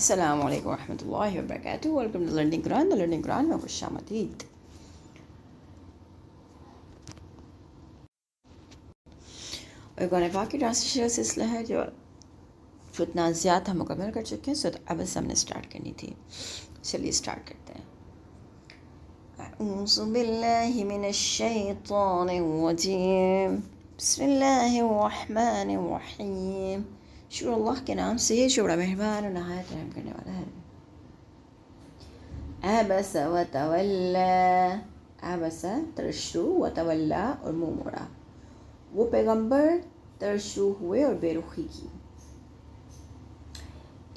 السلام علیکم ورحمۃ اللہ وبرکاتہ. ویلکم ٹو لرننگ قرآن میں خوش آمدید. اور قرآن پاک کی ٹرانسلیشن کا سلسلہ ہے جو فتنازیات ہم مکمل کر چکے ہیں. سورۃ عبس ہم نے اسٹارٹ کرنی تھی. چلیے اسٹارٹ کرتے ہیں. اعوذ باللہ من الشیطان الرجیم. بسم اللہ الرحمن الرحیم. شروع اللہ کے نام سے جو بڑا مہربان اور نہایت رحم کرنے والا ہے. عبس وتولا. عبس ترشرو وتولا اور منہ موڑا. وہ پیغمبر ترشرو ہوئے اور بے رخی کی.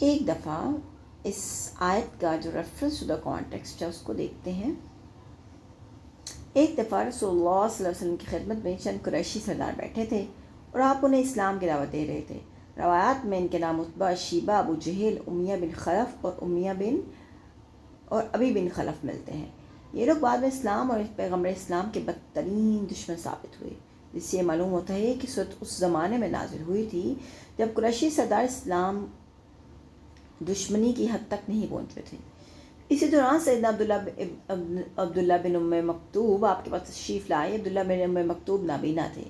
ایک دفعہ اس آیت کا جو ریفرنس شدہ کانٹیکسٹ ہے اس کو دیکھتے ہیں. ایک دفعہ رسول اللہ صلی اللہ علیہ وسلم کی خدمت میں چند قریشی سردار بیٹھے تھے اور آپ انہیں اسلام کی دعوت دے رہے تھے. روایات میں ان کے نام عتبہ، شیبہ، ابو جہل، امیہ بن خلف اور ابی بن خلف ملتے ہیں. یہ لوگ بعد میں اسلام اور پیغمبر اسلام کے بدترین دشمن ثابت ہوئے، جس سے یہ معلوم ہوتا ہے کہ سورت اس زمانے میں نازل ہوئی تھی جب قریشی سردار اسلام دشمنی کی حد تک نہیں پہنچے تھے. اسی دوران سیدنا عبداللہ بن ام مکتوب آپ کے پاس تشریف لائے. عبداللہ بن ام مکتوب نابینا تھے.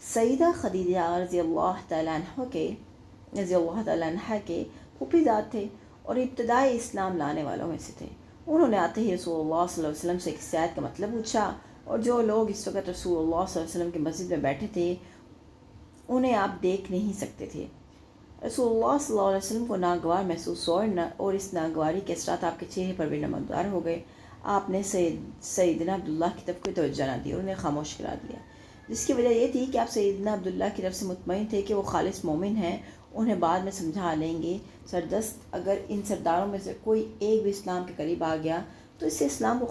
سیدہ خدیجہ رضی اللہ تعالیٰ عنہ کے پھوپھی زاد تھے اور ابتدائی اسلام لانے والوں میں سے تھے. انہوں نے آتے ہی رسول اللہ صلی اللہ علیہ وسلم سے اس آیت کا مطلب پوچھا، اور جو لوگ اس وقت رسول اللہ صلی اللہ علیہ وسلم کی مسجد میں بیٹھے تھے انہیں آپ دیکھ نہیں سکتے تھے. رسول اللہ صلی اللہ علیہ وسلم کو ناگوار محسوس ہوا اور اس ناگواری کے اثرات آپ کے چہرے پر بھی نمودار ہو گئے. آپ نے سیدنا عبداللہ کی طرف کوئی توجہ نہ دی اور انہیں خاموش کرا دیا، جس کی وجہ یہ تھی کہ آپ سیدنا عبداللہ کی طرف سے مطمئن تھے کہ وہ خالص مومن ہیں. انہیں بعد میں سمجھا لیں گے. سردست اگر ان سرداروں میں سے کوئی ایک بھی اسلام کے قریب آ گیا تو اس سے اسلام کو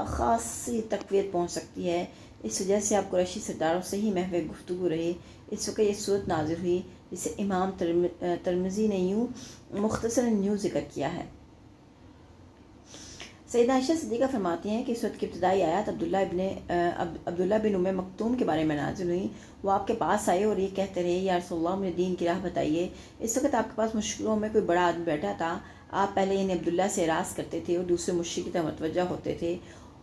خاصی تقویت پہنچ سکتی ہے. اس وجہ سے آپ قریشی سرداروں سے ہی محو گفتگو رہے. اس وقت یہ صورت نازل ہوئی جسے امام ترمذی نے یوں مختصراً یوں ذکر کیا ہے. سیدہ عائشہ صدیقہ فرماتی ہیں کہ صورت کی ابتدائی آیات عبداللہ بن ام مکتوم کے بارے میں نازل ہوئی. وہ آپ کے پاس آئے اور یہ کہتے رہے، یا رسول اللہ مجھے دین کی راہ بتائیے. اس وقت آپ کے پاس مشکلوں میں کوئی بڑا آدمی بیٹھا تھا. آپ پہلے انہیں عبداللہ سے اعراض کرتے تھے اور دوسرے مشرک کی طرف متوجہ ہوتے تھے،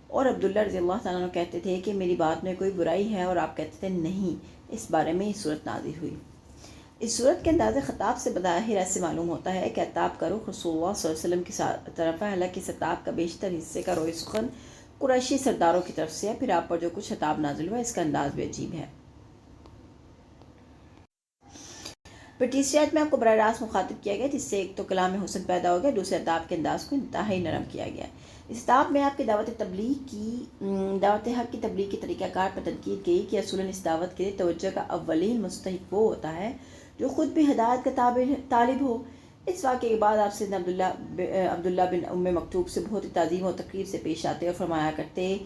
اور عبداللہ رضی اللہ تعالیٰ عنہ کہتے تھے کہ میری بات میں کوئی برائی ہے، اور آپ کہتے تھے نہیں. اس بارے میں یہ صورت نازل ہوئی. اس صورت کے انداز خطاب سے بظاہر ایسے معلوم ہوتا ہے کہ عتاب کا رخ رسول اللہ صلی اللہ علیہ وسلم کی طرف ہے، حالانکہ اس عتاب کا بیشتر حصے کا روئے سخن قریشی سرداروں کی طرف سے ہے. پھر آپ پر جو کچھ عتاب نازل ہوا اس کا انداز بھی عجیب ہے. پھر تیسری آیت میں آپ کو براہ راست مخاطب کیا گیا، جس سے ایک تو کلام حسن پیدا ہو گیا، دوسرے عتاب کے انداز کو انتہائی نرم کیا گیا. اس عتاب میں آپ کی دعوت حق کی تبلیغ کی طریقہ کار پر تنقید کی کہ اصولاً اس دعوت کے لیے توجہ کا اولین مستحق وہ ہوتا ہے جو خود بھی ہدایت کا طالب ہو. اس واقعے کے بعد آپ سیدنا عبداللہ بن ام مکتوب سے بہت ہی تعظیم و تقریب سے پیش آتے اور فرمایا کرتے،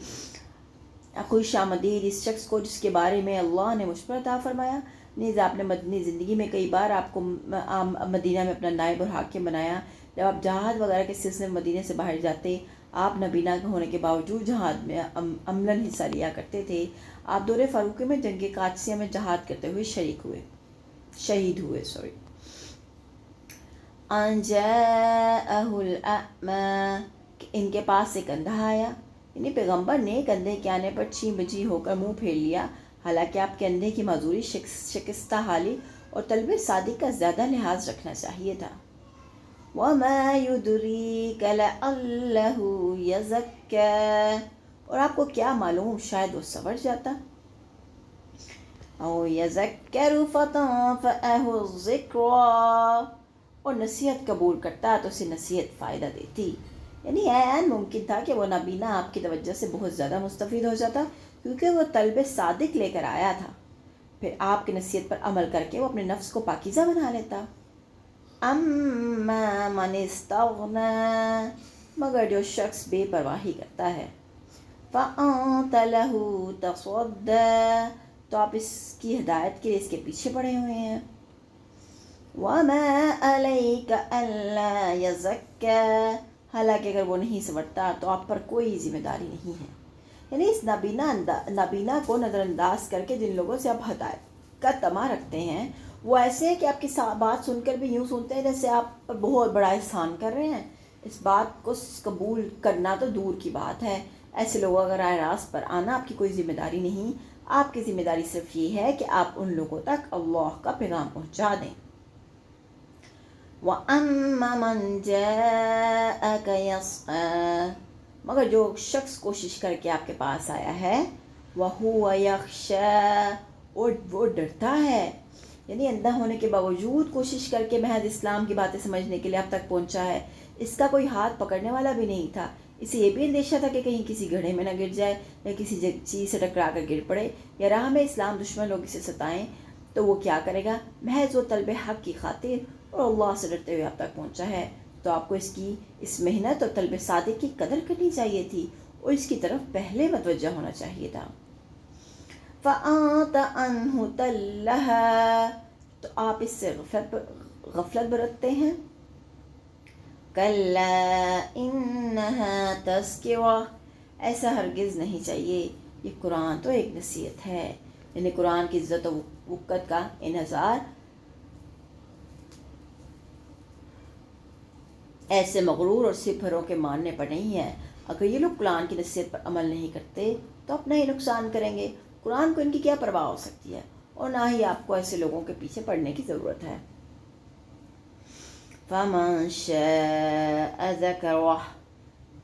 خوش آمدید اس شخص کو جس کے بارے میں اللہ نے مجھ پر عطا فرمایا. نیز آپ نے مدنی زندگی میں کئی بار آپ کو مدینہ میں اپنا نائب اور حاکم بنایا. جب آپ جہاد وغیرہ کے سلسلے میں مدینہ سے باہر جاتے، آپ نابینا ہونے کے باوجود جہاد میں عملاً حصہ لیا کرتے تھے. آپ دور فاروقی میں جنگ قادسیہ میں جہاد کرتے ہوئے شہید ہوئے. ان جاءہ الاعمی، ان کے پاس ایک اندھا آیا. یعنی پیغمبر نے ایک اندھے کے آنے پر چھی بجھی ہو کر منہ پھیر لیا، حالانکہ آپ کے اندھے کی معذوری شکستہ حالی اور طلب صادق کا زیادہ لحاظ رکھنا چاہیے تھا. وَمَا يُدْرِيكَ لَعَلَّهُ يَزَكَّىٰ، اور آپ کو کیا معلوم شاید وہ سنور جاتا. أَوْ يَذَكَّرُ فَتَنفَعَهُ الذِّكْرَىٰ، اور نصیحت قبول کرتا تو اسے نصیحت فائدہ دیتی. یعنی عین ممکن تھا کہ وہ نابینا آپ کی توجہ سے بہت زیادہ مستفید ہو جاتا، کیونکہ وہ طلب صادق لے کر آیا تھا. پھر آپ کی نصیحت پر عمل کر کے وہ اپنے نفس کو پاکیزہ بنا لیتا. اما من استغنى، مگر جو شخص بے پرواہی کرتا ہے، فأنت له تصدى، تو آپ اس کی ہدایت کے لیے اس کے پیچھے پڑے ہوئے ہیں. وما عليك ألا يزكى، حالانکہ اگر وہ نہیں سنورتا تو آپ پر کوئی ذمہ داری نہیں ہے. یعنی اس نابینا کو نظر انداز کر کے جن لوگوں سے آپ ہدایت کا طمع رکھتے ہیں وہ ایسے ہیں کہ آپ کی بات سن کر بھی یوں سنتے ہیں جیسے آپ پر بہت بڑا احسان کر رہے ہیں. اس بات کو قبول کرنا تو دور کی بات ہے. ایسے لوگوں کا راہ راست پر آنا آپ کی کوئی ذمہ داری نہیں. آپ کی ذمہ داری صرف یہ ہے کہ آپ ان لوگوں تک اللہ کا پیغام پہنچا دیں. وَأَمَّا مَنْ جَاءَكَ يَسْعَىٰ، مگر جو شخص کوشش کر کے آپ کے پاس آیا ہے، وَهُوَ يَخْشَىٰ، اور وہ ڈرتا ہے، یعنی اندھا ہونے کے باوجود کوشش کر کے محض اسلام کی باتیں سمجھنے کے لیے آپ تک پہنچا ہے. اس کا کوئی ہاتھ پکڑنے والا بھی نہیں تھا. اسے یہ بھی اندیشہ تھا کہ کہیں کسی گڑھے میں نہ گر جائے یا کسی چیز سے ٹکرا کر گر پڑے یا راہ میں اسلام دشمن لوگ اسے ستائیں. تو وہ کیا کرے گا؟ محض وہ طلب حق کی خاطر اور اللہ سے ڈرتے ہوئے آپ تک پہنچا ہے. تو آپ کو اس محنت اور طلب صادق کی قدر کرنی چاہیے تھی اور اس کی طرف پہلے متوجہ ہونا چاہیے تھا. فَأَنْتَ عَنْهُ تَلَّهَا، تو آپ اس سے غفلت برتتے ہیں. كَلَّا إِنَّهَا تَذْكِرَةٌ، ایسا ہرگز نہیں چاہیے. یہ قرآن تو ایک نصیحت ہے. یعنی قرآن کی عزت و وقت کا انحصار ایسے مغرور اور سپروں کے ماننے پر نہیں ہے. اگر یہ لوگ قرآن کی نصیحت پر عمل نہیں کرتے تو اپنا ہی نقصان کریں گے. قرآن کو ان کی کیا پرواہ ہو سکتی ہے، اور نہ ہی آپ کو ایسے لوگوں کے پیچھے پڑنے کی ضرورت ہے. فَمَنْ شَاءَ ذَكَرَهُ،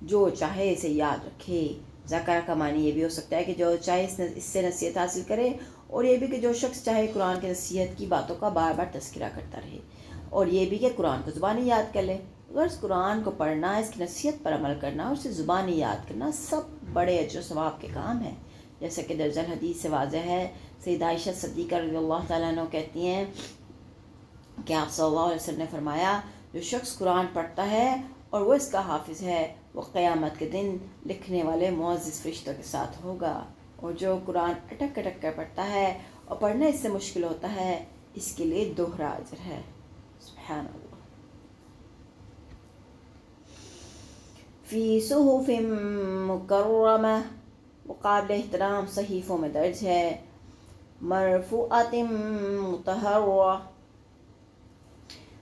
جو چاہے اسے یاد رکھے. ذکر کا معنی یہ بھی ہو سکتا ہے کہ جو چاہے اس سے نصیحت حاصل کرے، اور یہ بھی کہ جو شخص چاہے قرآن کی نصیحت کی باتوں کا بار بار تذکرہ کرتا رہے، اور یہ بھی کہ قرآن کو زبانی یاد کر لے. غرض قرآن کو پڑھنا، اس کی نصیحت پر عمل کرنا اور اسے زبانی یاد کرنا سب بڑے اجر و ثواب کے کام ہیں. جیسا کہ درج الحدیث سے واضح ہے، سیدہ عائشہ صدیقہ رضی اللہ تعالیٰ عنہ کہتی ہیں کہ آپ صلی اللہ علیہ وسلم نے فرمایا، جو شخص قرآن پڑھتا ہے اور وہ اس کا حافظ ہے، وہ قیامت کے دن لکھنے والے معزز فرشتوں کے ساتھ ہوگا. اور جو قرآن اٹک اٹک کر پڑھتا ہے اور پڑھنا اس سے مشکل ہوتا ہے، اس کے لیے دوہرا اجر ہے. سبحان اللہ. فی صحف مکرمہ، مقابل احترام صحیفوں میں درج ہے. مرفوعۃ مطہرہ،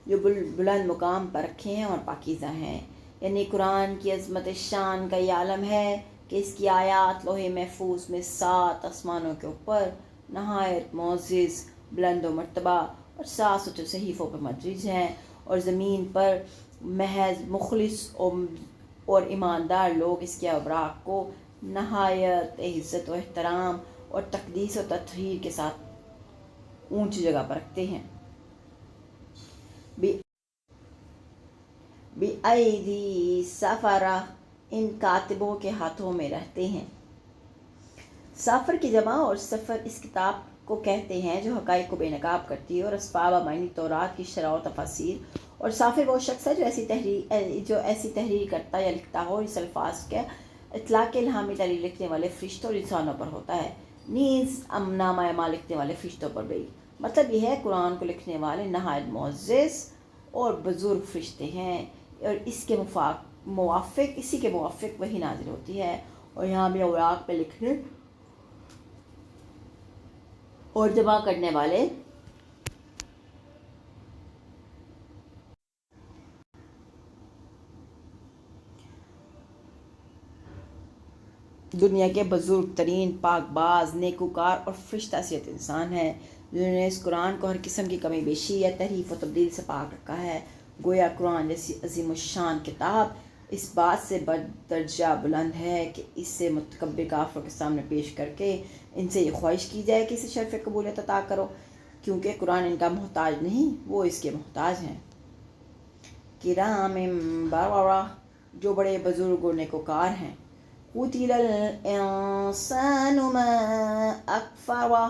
جو بلند مقام پر رکھے ہیں اور پاکیزہ ہیں. یعنی قرآن کی عظمت شان کا یہ عالم ہے کہ اس کی آیات لوح محفوظ میں 7 آسمانوں کے اوپر نہایت معزز، بلند و مرتبہ اور 7 صحیفوں پر مدرج ہیں، اور زمین پر محض مخلص اور ایماندار لوگ اس کے اوراق کو نہایت عزت و احترام اور تقدیس و تطہیر کے ساتھ اونچی جگہ پر رکھتے ہیں. بِأَيْدِي سَفَرَةٍ، ان کاتبوں کے ہاتھوں میں رہتے ہیں. سافر کی جمع اور سفر اس کتاب کو کہتے ہیں جو حقائق کو بے نقاب کرتی ہے اور اسباب معنی تورات کی شرح و تفاسیر. اور سافر وہ شخص ہے جو ایسی تحریر کرتا یا لکھتا ہو اس الفاظ کے اطلاق الہامی تحریر لکھنے والے فرشتوں اور انسانوں پر ہوتا ہے، نیز نامہ اعمال لکھنے والے فرشتوں پر بھی. مطلب یہ ہے قرآن کو لکھنے والے نہایت معزز اور بزرگ فرشتے ہیں، اور اسی کے موافق وہی نازل ہوتی ہے. اور یہاں بھی اوراق پہ لکھنے اور جمع کرنے والے دنیا کے بزرگ ترین پاک باز، نیکوکار اور فرشتہ صیت انسان ہیں، جنہوں نے اس قرآن کو ہر قسم کی کمی بیشی یا تحریف و تبدیل سے پاک رکھا ہے. گویا قرآن جیسی عظیم الشان کتاب اس بات سے بدرجہ بلند ہے کہ اس سے متکبر کافروں کے سامنے پیش کر کے ان سے یہ خواہش کی جائے کہ اسے شرف قبولیت عطا کرو، کیونکہ قرآن ان کا محتاج نہیں، وہ اس کے محتاج ہیں. کرام بررہ، جو بڑے بزرگ اور نیکوکار ہیں. قتل الانسان ما اکفرہ،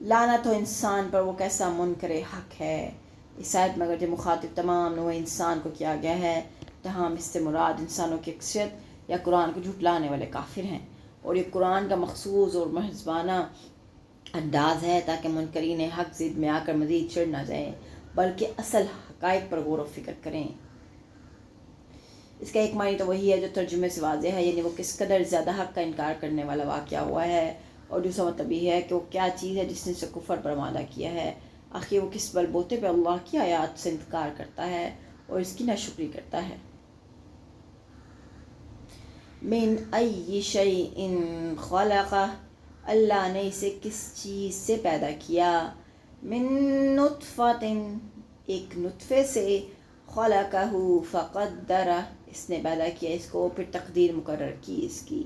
لعنت ہو انسان پر وہ کیسا منکر حق ہے. اس آیت میں اگرچہ مخاطب تمام نوع انسان کو کیا گیا ہے، تاہم اس سے مراد انسانوں کی اکثریت یا قرآن کو جھٹلانے والے کافر ہیں. اور یہ قرآن کا مخصوص اور مہذبانہ انداز ہے تاکہ منکرین حق ضد میں آ کر مزید چڑھ نہ جائیں، بلکہ اصل حقائق پر غور و فکر کریں. اس کا ایک معنی تو وہی ہے جو ترجمے سے واضح ہے، یعنی وہ کس قدر زیادہ حق کا انکار کرنے والا واقعہ ہوا ہے، اور دوسرا مطلب یہ ہے کہ وہ کیا چیز ہے جس نے اسے کفر پر آمادہ کیا ہے. آخر وہ کس بل بوتے پہ اللہ کی آیات سے انکار کرتا ہے اور اس کی ناشکری کرتا ہے۔ من ای شیء خلقہ، اللہ نے اسے کس چیز سے پیدا کیا؟ من نطفۃ، ایک نطفے سے، خلقہ فقدرہ، اس نے پیدا کیا اس کو پھر تقدیر مقرر کی اس کی۔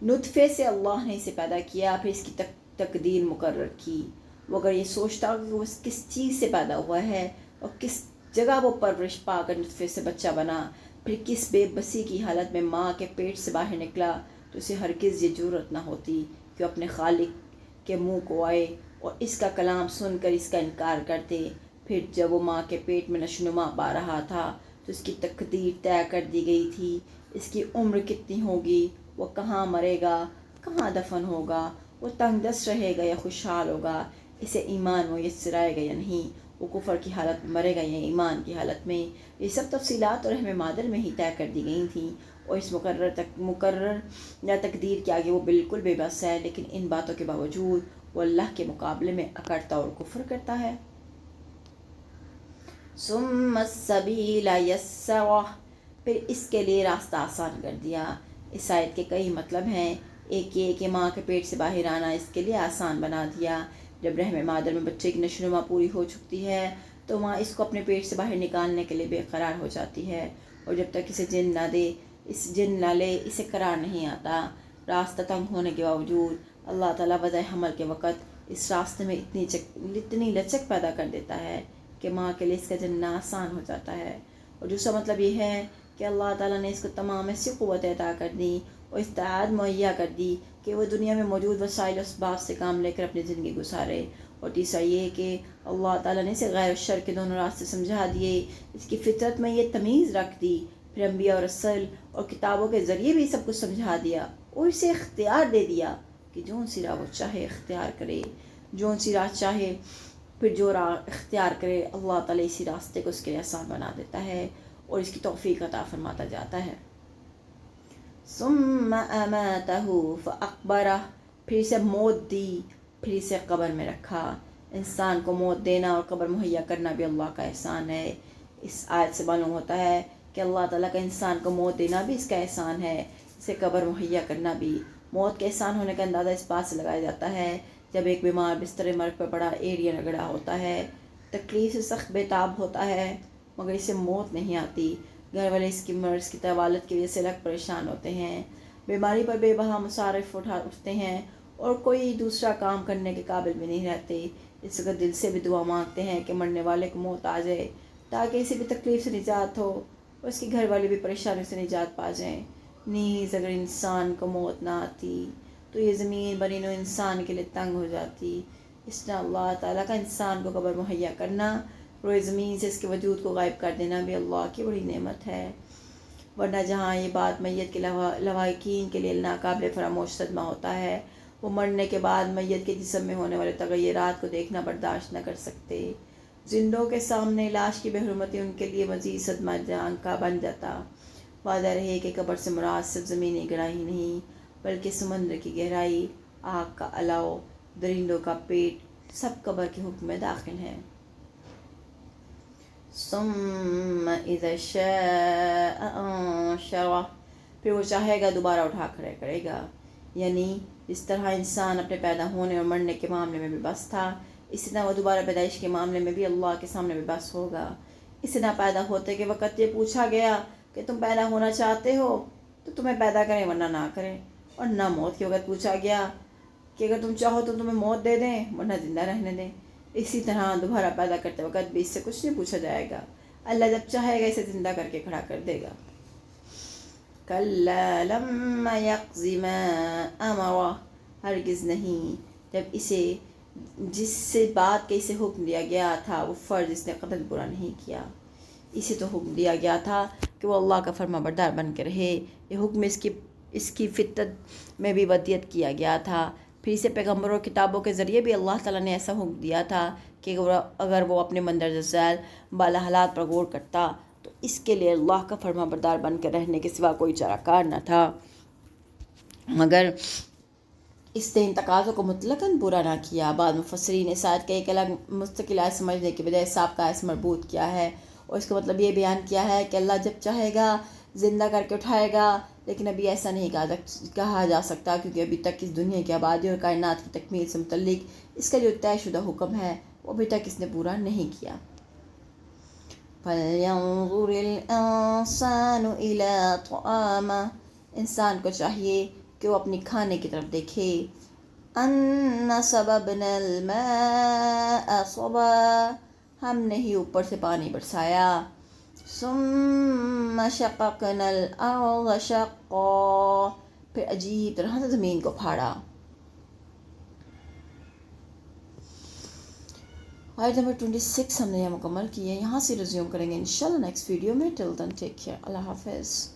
نطفے سے اللہ نے اسے پیدا کیا پھر اس کی تقدیر مقرر کی۔ وہ اگر یہ سوچتا کہ وہ کس چیز سے پیدا ہوا ہے اور کس جگہ وہ پرورش پا کر نطفے سے بچہ بنا، پھر کس بے بسی کی حالت میں ماں کے پیٹ سے باہر نکلا، تو اسے ہرگز یہ جرأت نہ ہوتی کہ وہ اپنے خالق کے منہ کو آئے اور اس کا کلام سن کر اس کا انکار کرتے۔ پھر جب وہ ماں کے پیٹ میں نشوونما پا رہا تھا تو اس کی تقدیر طے کر دی گئی تھی، اس کی عمر کتنی ہوگی، وہ کہاں مرے گا، کہاں دفن ہوگا، وہ تنگ دست رہے گا یا خوشحال ہوگا، اسے ایمان میسر آئے گا یا نہیں، وہ کفر کی حالت میں مرے گا یا ایمان کی حالت میں۔ یہ سب تفصیلات اور رحم مادر میں ہی طے کر دی گئی تھیں اور اس مقرر یا تقدیر کے آگے وہ بالکل بے بس ہے، لیکن ان باتوں کے باوجود وہ اللہ کے مقابلے میں اکڑتا اور کفر کرتا ہے۔ ثم السبیل یسرہ، پھر اس کے لیے راستہ آسان کر دیا۔ اس آیت کے کئی مطلب ہیں۔ ایک یہ کہ ماں کے پیٹ سے باہر آنا اس کے لیے آسان بنا دیا۔ جب رحم مادر میں بچے کی نشوونما پوری ہو چکتی ہے تو ماں اس کو اپنے پیٹ سے باہر نکالنے کے لیے بے قرار ہو جاتی ہے، اور جب تک اسے جن نہ لے اسے قرار نہیں آتا۔ راستہ تنگ ہونے کے باوجود اللہ تعالیٰ وضع حمل کے وقت اس راستے میں اتنی لچک پیدا کر دیتا ہے کہ ماں کے لیے اس کا جننا آسان ہو جاتا ہے۔ اور دوسرا مطلب یہ ہے کہ اللہ تعالیٰ نے اس کو تمام ایسی قوت عطا کر دی اور استعداد مہیا کر دی کہ وہ دنیا میں موجود وسائل و اسباب سے کام لے کر اپنی زندگی گزارے۔ اور تیسرا یہ کہ اللہ تعالیٰ نے اسے غیر و شر کے دونوں راستے سمجھا دیے، اس کی فطرت میں یہ تمیز رکھ دی، پھر انبیاء اور رسول اور کتابوں کے ذریعے بھی سب کچھ سمجھا دیا اور اسے اختیار دے دیا کہ جون سی راہ وہ چاہے اختیار کرے، جون سی راہ چاہے پھر جو راہ اختیار کرے اللہ تعالیٰ اسی راستے کو اس کے لیے آسان بنا دیتا ہے اور اس کی توفیق عطا فرماتا جاتا ہے۔ ثم اماتہ فاقبرہ، پھر اسے موت دی، پھر اسے قبر میں رکھا۔ انسان کو موت دینا اور قبر مہیا کرنا بھی اللہ کا احسان ہے۔ اس آیت سے معلوم ہوتا ہے کہ اللہ تعالیٰ کا انسان کو موت دینا بھی اس کا احسان ہے، اسے قبر مہیا کرنا بھی۔ موت کے احسان ہونے کا اندازہ اس بات سے لگایا جاتا ہے جب ایک بیمار بستر مرگ پر بڑا ایریا رگڑا ہوتا ہے، تکلیف سے سخت بے تاب ہوتا ہے، مگر اسے موت نہیں آتی۔ گھر والے اس کی مرض کی طوالت کی وجہ سے الگ پریشان ہوتے ہیں، بیماری پر بے بہا مصارف اٹھتے ہیں اور کوئی دوسرا کام کرنے کے قابل بھی نہیں رہتے۔ اس وقت دل سے بھی دعا مانگتے ہیں کہ مرنے والے کو موت آ جائے تاکہ اسی بھی تکلیف سے نجات ہو اور اس کے گھر والے بھی پریشانی سے نجات پا جائیں۔ نیز اگر انسان کو موت نہ آتی تو یہ زمین بنی نوع انسان کے لیے تنگ ہو جاتی۔ اس نے اللہ تعالیٰ کا انسان کو قبر مہیا کرنا، روئے زمین سے اس کے وجود کو غائب کر دینا بھی اللہ کی بڑی نعمت ہے۔ ورنہ جہاں یہ بات میت کے لواحقین کے لیے ناقابل فراموش صدمہ ہوتا ہے، وہ مرنے کے بعد میت کے جسم میں ہونے والے تغیرات کو دیکھنا برداشت نہ کر سکتے۔ زندوں کے سامنے لاش کی بے حرمتی ان کے لیے مزید صدمہ جان کا بن جاتا۔ واضح رہے کہ قبر سے مراد صرف زمینی گہرائی نہیں بلکہ سمندر کی گہرائی، آگ کا الاؤ، درندوں کا پیٹ، سب قبر کے حکم میں داخل ہیں۔ ثم اذا شاء انشرہ، پھر وہ چاہے گا دوبارہ اٹھا کھڑے کرے گا۔ یعنی جس طرح انسان اپنے پیدا ہونے اور مرنے کے معاملے میں بھی بس تھا، اسی طرح وہ دوبارہ پیدائش کے معاملے میں بھی اللہ کے سامنے بھی بس ہوگا۔ اس طرح پیدا ہوتے کے وقت یہ پوچھا گیا کہ تم پیدا ہونا چاہتے ہو تو تمہیں پیدا کریں ورنہ نہ کریں، اور نہ موت کے وقت پوچھا گیا کہ اگر تم چاہو تو تمہیں موت دے دیں ورنہ زندہ رہنے دیں۔ اسی طرح دوبارہ پیدا کرتے وقت بھی اس سے کچھ نہیں پوچھا جائے گا، اللہ جب چاہے گا اسے زندہ کر کے کھڑا کر دے گا۔ کلا لما یقض ما امرہ، ہرگز نہیں جب اسے جس سے بات کے اسے حکم دیا گیا تھا وہ فرض اس نے قتل برا نہیں کیا۔ اسے تو حکم دیا گیا تھا کہ وہ اللہ کا فرما بردار بن کے رہے، یہ حکم اس کی فطرت میں بھی ودیت کیا گیا تھا۔ پھر اسے پیغمبروں اور کتابوں کے ذریعے بھی اللہ تعالیٰ نے ایسا حکم دیا تھا کہ اگر وہ اپنے مندرجہ ذیل بالا حالات پر غور کرتا تو اس کے لیے اللہ کا فرما بردار بن کر رہنے کے سوا کوئی چارہ کار نہ تھا۔ مگر اس نے ان تقاضوں کو مطلقاً برا نہ کیا۔ بعض مفسرین نے اس آیت کا ایک الگ مستقل آیت سمجھنے کے بجائے سابقہ آیت سے مربوط کیا ہے اور اس کا مطلب یہ بیان کیا ہے کہ اللہ جب چاہے گا زندہ کر کے اٹھائے گا، لیکن ابھی ایسا نہیں کہا جا سکتا، کیونکہ ابھی تک اس دنیا کی آبادی اور کائنات کی تکمیل سے متعلق اس کا جو طے شدہ حکم ہے وہ ابھی تک اس نے پورا نہیں کیا۔ فَلْيَنظُرِ الْإِنسَانُ إِلَىٰ طَعَامِهِ، انسان کو چاہیے کہ وہ اپنی کھانے کی طرف دیکھے۔ أَنَّا صَبَبْنَا الْمَاءَ صَبًّا، ہم نے ہی اوپر سے پانی برسایا۔ ثُمَّ شَقَقْنَا الْأَرْضَ شَقًّا، پھر عجیب طرح سے زمین کو پھاڑا۔ آیت نمبر 26 ہم نے یہ مکمل کی ہے، یہاں سے ریزیوم کریں گے انشاءاللہ نیکسٹ ویڈیو میں۔ ٹل دن ٹیک کیئر، اللہ حافظ۔